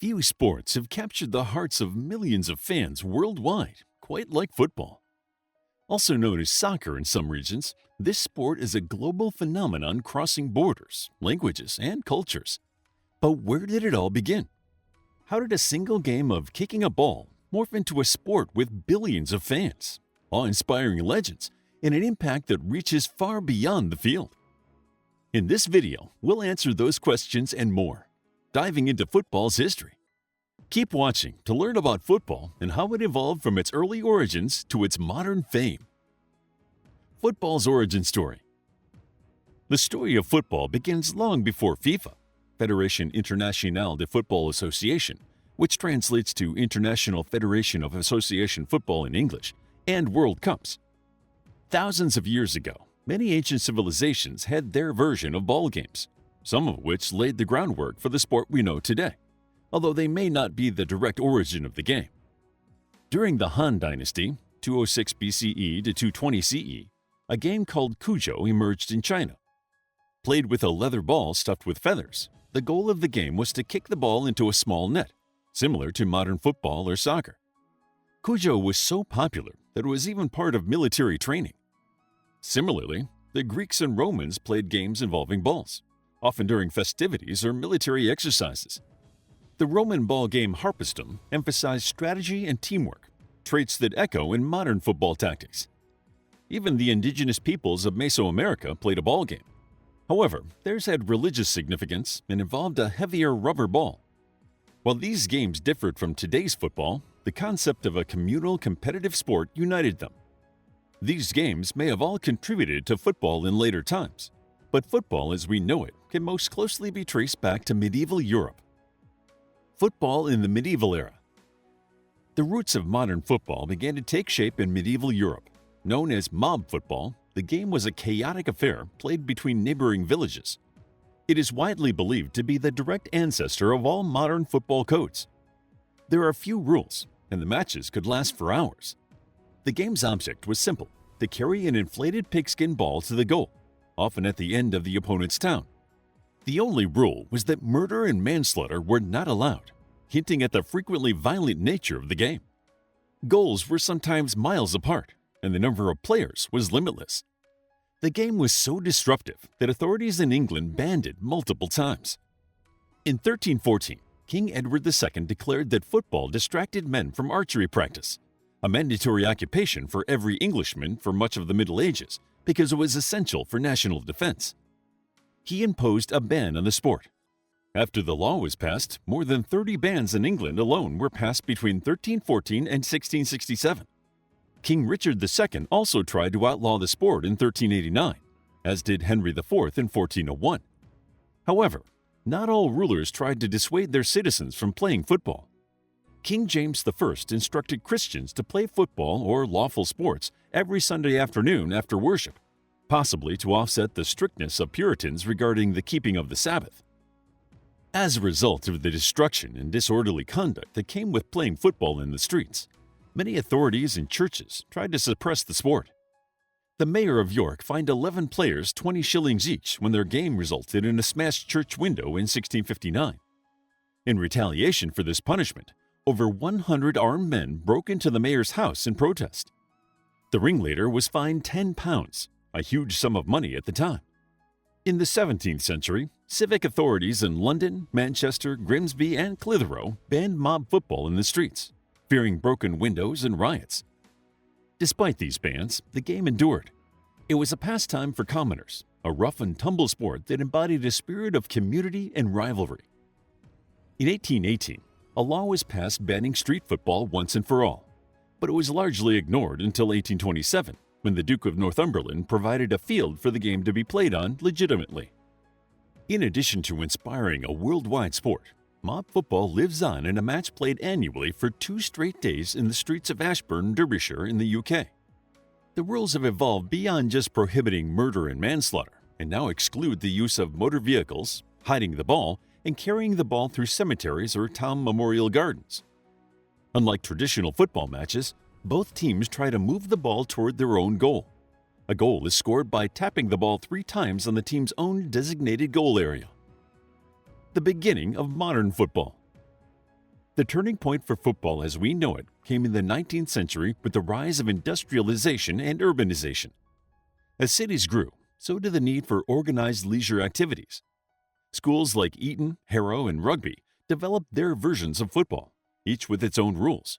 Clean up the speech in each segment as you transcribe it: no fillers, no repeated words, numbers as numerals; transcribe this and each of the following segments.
Few sports have captured the hearts of millions of fans worldwide, quite like football. Also known as soccer in some regions, this sport is a global phenomenon crossing borders, languages, and cultures. But where did it all begin? How did a single game of kicking a ball morph into a sport with billions of fans, awe-inspiring legends, and an impact that reaches far beyond the field? In this video, we'll answer those questions and more, diving into football's history. Keep watching to learn about football and how it evolved from its early origins to its modern fame. Football's origin story. The story of football begins long before FIFA, Fédération Internationale de Football Association, which translates to International Federation of Association Football in English, and World Cups. Thousands of years ago, many ancient civilizations had their version of ball games, some of which laid the groundwork for the sport we know today, although they may not be the direct origin of the game. During the Han Dynasty, 206 BCE to 220 CE, a game called Cujo emerged in China. Played with a leather ball stuffed with feathers, the goal of the game was to kick the ball into a small net, similar to modern football or soccer. Cujo was so popular that it was even part of military training. Similarly, the Greeks and Romans played games involving balls, often during festivities or military exercises. The Roman ball game harpistum emphasized strategy and teamwork, traits that echo in modern football tactics. Even the indigenous peoples of Mesoamerica played a ball game. However, theirs had religious significance and involved a heavier rubber ball. While these games differed from today's football, the concept of a communal competitive sport united them. These games may have all contributed to football in later times, but football as we know it can most closely be traced back to medieval Europe. Football in the medieval era. The roots of modern football began to take shape in medieval Europe. Known as mob football, the game was a chaotic affair played between neighboring villages. It is widely believed to be the direct ancestor of all modern football codes. There are few rules, and the matches could last for hours. The game's object was simple: to carry an inflated pigskin ball to the goal, often at the end of the opponent's town. The only rule was that murder and manslaughter were not allowed, hinting at the frequently violent nature of the game. Goals were sometimes miles apart, and the number of players was limitless. The game was so disruptive that authorities in England banned it multiple times. In 1314, King Edward II declared that football distracted men from archery practice, a mandatory occupation for every Englishman for much of the Middle Ages because it was essential for national defense. He imposed a ban on the sport. After the law was passed, more than 30 bans in England alone were passed between 1314 and 1667. King Richard II also tried to outlaw the sport in 1389, as did Henry IV in 1401. However, not all rulers tried to dissuade their citizens from playing football. King James I instructed Christians to play football or lawful sports every Sunday afternoon after worship, possibly to offset the strictness of Puritans regarding the keeping of the Sabbath. As a result of the destruction and disorderly conduct that came with playing football in the streets, many authorities and churches tried to suppress the sport. The mayor of York fined 11 players 20 shillings each when their game resulted in a smashed church window in 1659. In retaliation for this punishment, over 100 armed men broke into the mayor's house in protest. The ringleader was fined £10, a huge sum of money at the time. In the 17th century, civic authorities in London, Manchester, Grimsby, and Clitheroe banned mob football in the streets, fearing broken windows and riots. Despite these bans, the game endured. It was a pastime for commoners, a rough-and-tumble sport that embodied a spirit of community and rivalry. In 1818, a law was passed banning street football once and for all, but it was largely ignored until 1827, when the Duke of Northumberland provided a field for the game to be played on legitimately. In addition to inspiring a worldwide sport, mob football lives on in a match played annually for 2 straight days in the streets of Ashburn, Derbyshire in the UK. The rules have evolved beyond just prohibiting murder and manslaughter and now exclude the use of motor vehicles, hiding the ball, and carrying the ball through cemeteries or town memorial gardens. Unlike traditional football matches, both teams try to move the ball toward their own goal. A goal is scored by tapping the ball 3 times on the team's own designated goal area. The beginning of modern football. The turning point for football as we know it came in the 19th century with the rise of industrialization and urbanization. As cities grew, so did the need for organized leisure activities. Schools like Eton, Harrow, and Rugby developed their versions of football, each with its own rules.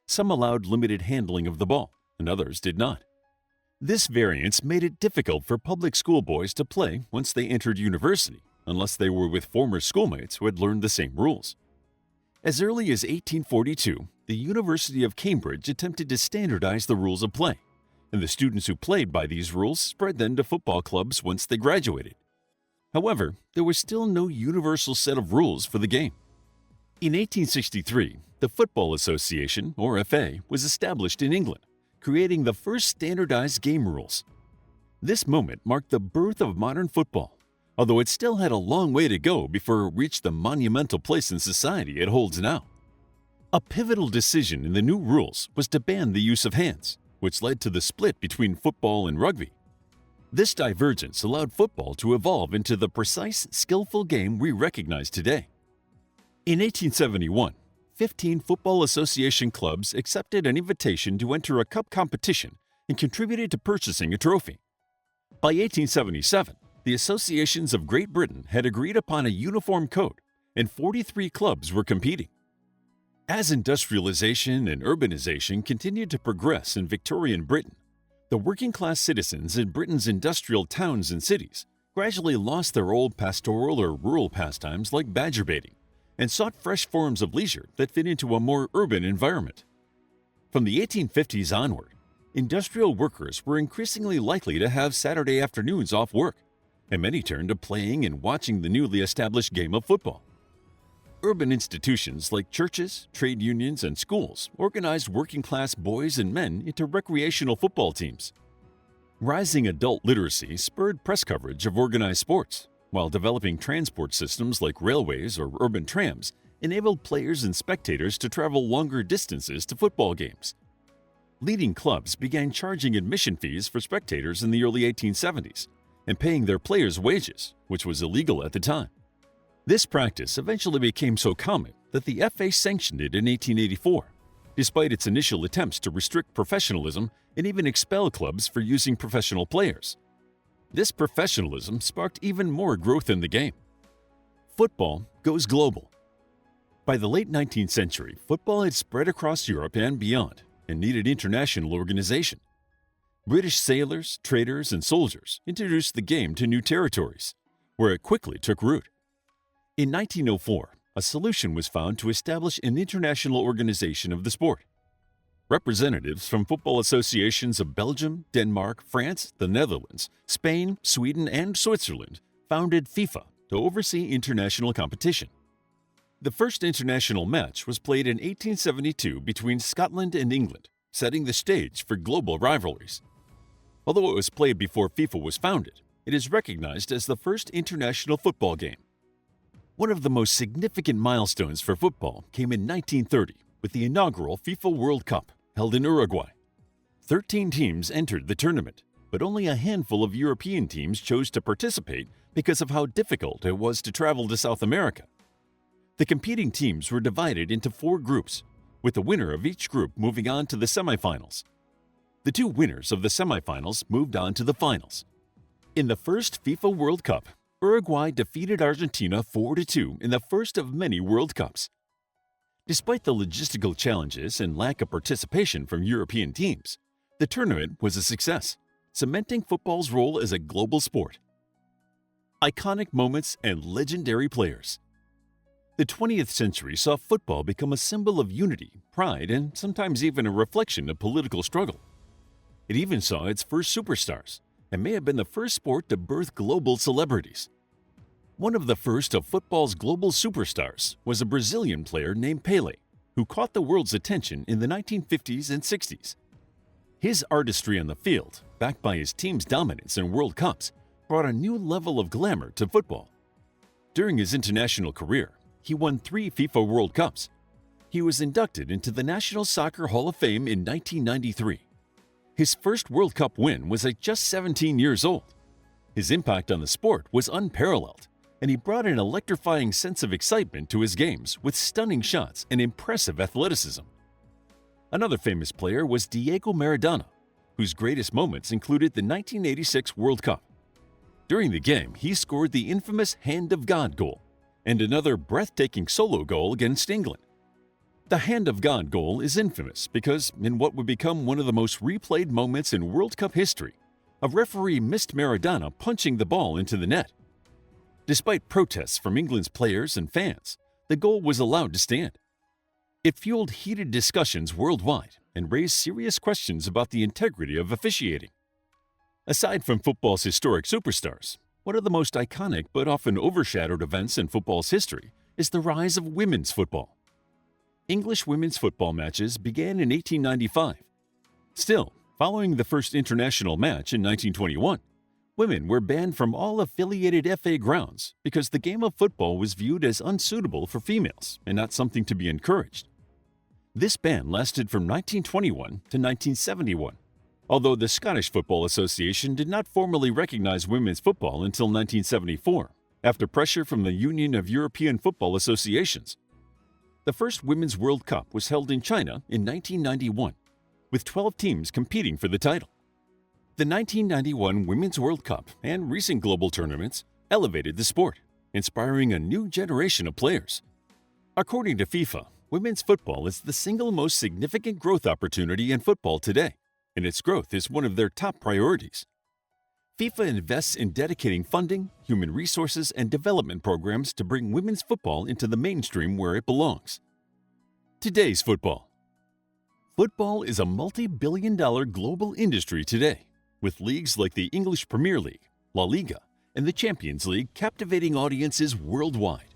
Some allowed limited handling of the ball, and others did not. This variance made it difficult for public school boys to play once they entered university, unless they were with former schoolmates who had learned the same rules. As early as 1842, the University of Cambridge attempted to standardize the rules of play, and the students who played by these rules spread them to football clubs once they graduated. However, there was still no universal set of rules for the game. In 1863, the Football Association, or FA, was established in England, creating the first standardized game rules. This moment marked the birth of modern football, although it still had a long way to go before it reached the monumental place in society it holds now. A pivotal decision in the new rules was to ban the use of hands, which led to the split between football and rugby. This divergence allowed football to evolve into the precise, skillful game we recognize today. In 1871, 15 Football Association clubs accepted an invitation to enter a cup competition and contributed to purchasing a trophy. By 1877, the associations of Great Britain had agreed upon a uniform code, and 43 clubs were competing. As industrialization and urbanization continued to progress in Victorian Britain, the working-class citizens in Britain's industrial towns and cities gradually lost their old pastoral or rural pastimes like badger baiting and sought fresh forms of leisure that fit into a more urban environment. From the 1850s onward, industrial workers were increasingly likely to have Saturday afternoons off work, and many turned to playing and watching the newly established game of football. Urban institutions like churches, trade unions, and schools organized working-class boys and men into recreational football teams. Rising adult literacy spurred press coverage of organized sports, while developing transport systems like railways or urban trams enabled players and spectators to travel longer distances to football games. Leading clubs began charging admission fees for spectators in the early 1870s and paying their players wages, which was illegal at the time. This practice eventually became so common that the FA sanctioned it in 1884, despite its initial attempts to restrict professionalism and even expel clubs for using professional players. This professionalism sparked even more growth in the game. Football goes global. By the late 19th century, football had spread across Europe and beyond and needed international organization. British sailors, traders, and soldiers introduced the game to new territories, where it quickly took root. In 1904, a solution was found to establish an international organization of the sport. Representatives from football associations of Belgium, Denmark, France, the Netherlands, Spain, Sweden, and Switzerland founded FIFA to oversee international competition. The first international match was played in 1872 between Scotland and England, setting the stage for global rivalries. Although it was played before FIFA was founded, it is recognized as the first international football game. One of the most significant milestones for football came in 1930 with the inaugural FIFA World Cup held in Uruguay. 13 teams entered the tournament, but only a handful of European teams chose to participate because of how difficult it was to travel to South America. The competing teams were divided into 4 groups, with the winner of each group moving on to the semifinals. The 2 winners of the semifinals moved on to the finals. In the first FIFA World Cup, Uruguay defeated Argentina 4-2 in the first of many World Cups. Despite the logistical challenges and lack of participation from European teams, the tournament was a success, cementing football's role as a global sport. Iconic moments and legendary players. The 20th century saw football become a symbol of unity, pride, and sometimes even a reflection of political struggle. It even saw its first superstars, and may have been the first sport to birth global celebrities. One of the first of football's global superstars was a Brazilian player named Pelé, who caught the world's attention in the 1950s and 60s. His artistry on the field, backed by his team's dominance in World Cups, brought a new level of glamour to football. During his international career, he won 3 FIFA World Cups. He was inducted into the National Soccer Hall of Fame in 1993. His first World Cup win was at just 17 years old. His impact on the sport was unparalleled, and he brought an electrifying sense of excitement to his games with stunning shots and impressive athleticism. Another famous player was Diego Maradona, whose greatest moments included the 1986 World Cup. During the game, he scored the infamous Hand of God goal and another breathtaking solo goal against England. The Hand of God goal is infamous because, in what would become one of the most replayed moments in World Cup history, a referee missed Maradona punching the ball into the net. Despite protests from England's players and fans, the goal was allowed to stand. It fueled heated discussions worldwide and raised serious questions about the integrity of officiating. Aside from football's historic superstars, one of the most iconic but often overshadowed events in football's history is the rise of women's football. English women's football matches began in 1895. Still, following the first international match in 1921, women were banned from all affiliated FA grounds because the game of football was viewed as unsuitable for females and not something to be encouraged. This ban lasted from 1921 to 1971. Although the Scottish Football Association did not formally recognize women's football until 1974, after pressure from the Union of European Football Associations. The first Women's World Cup was held in China in 1991, with 12 teams competing for the title. The 1991 Women's World Cup and recent global tournaments elevated the sport, inspiring a new generation of players. According to FIFA, women's football is the single most significant growth opportunity in football today, and its growth is one of their top priorities. FIFA invests in dedicating funding, human resources, and development programs to bring women's football into the mainstream where it belongs. Today's football. Football is a multi-billion-dollar global industry today, with leagues like the English Premier League, La Liga, and the Champions League captivating audiences worldwide.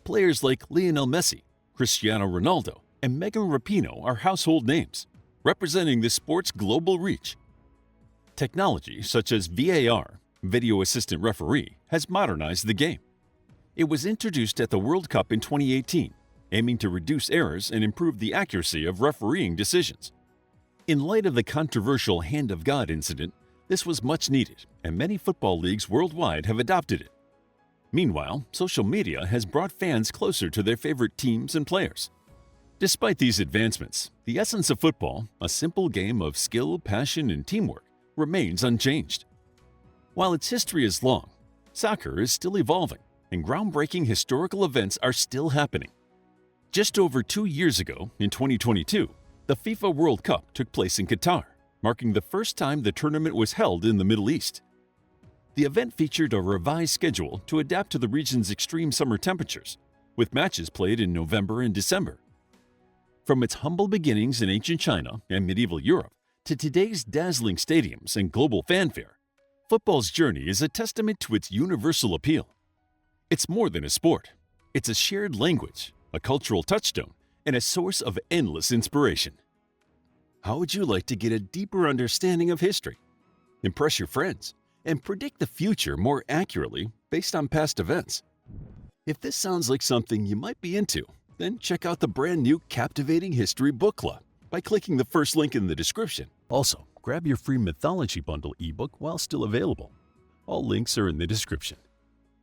Players like Lionel Messi, Cristiano Ronaldo, and Megan Rapinoe are household names, representing the sport's global reach. Technology such as VAR, Video Assistant Referee, has modernized the game. It was introduced at the World Cup in 2018, aiming to reduce errors and improve the accuracy of refereeing decisions. In light of the controversial Hand of God incident, this was much needed, and many football leagues worldwide have adopted it. Meanwhile, social media has brought fans closer to their favorite teams and players. Despite these advancements, the essence of football, a simple game of skill, passion, and teamwork, remains unchanged. While its history is long, soccer is still evolving, and groundbreaking historical events are still happening. Just over 2 years ago, in 2022, the FIFA World Cup took place in Qatar, marking the first time the tournament was held in the Middle East. The event featured a revised schedule to adapt to the region's extreme summer temperatures, with matches played in November and December. From its humble beginnings in ancient China and medieval Europe to today's dazzling stadiums and global fanfare, football's journey is a testament to its universal appeal. It's more than a sport. It's a shared language, a cultural touchstone, and a source of endless inspiration. How would you like to get a deeper understanding of history, impress your friends, and predict the future more accurately based on past events? If this sounds like something you might be into, then check out the brand new Captivating History Book Club by clicking the first link in the description. Also, grab your free Mythology Bundle ebook while still available. All links are in the description.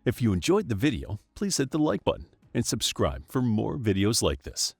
If you enjoyed the video, please hit the like button and subscribe for more videos like this.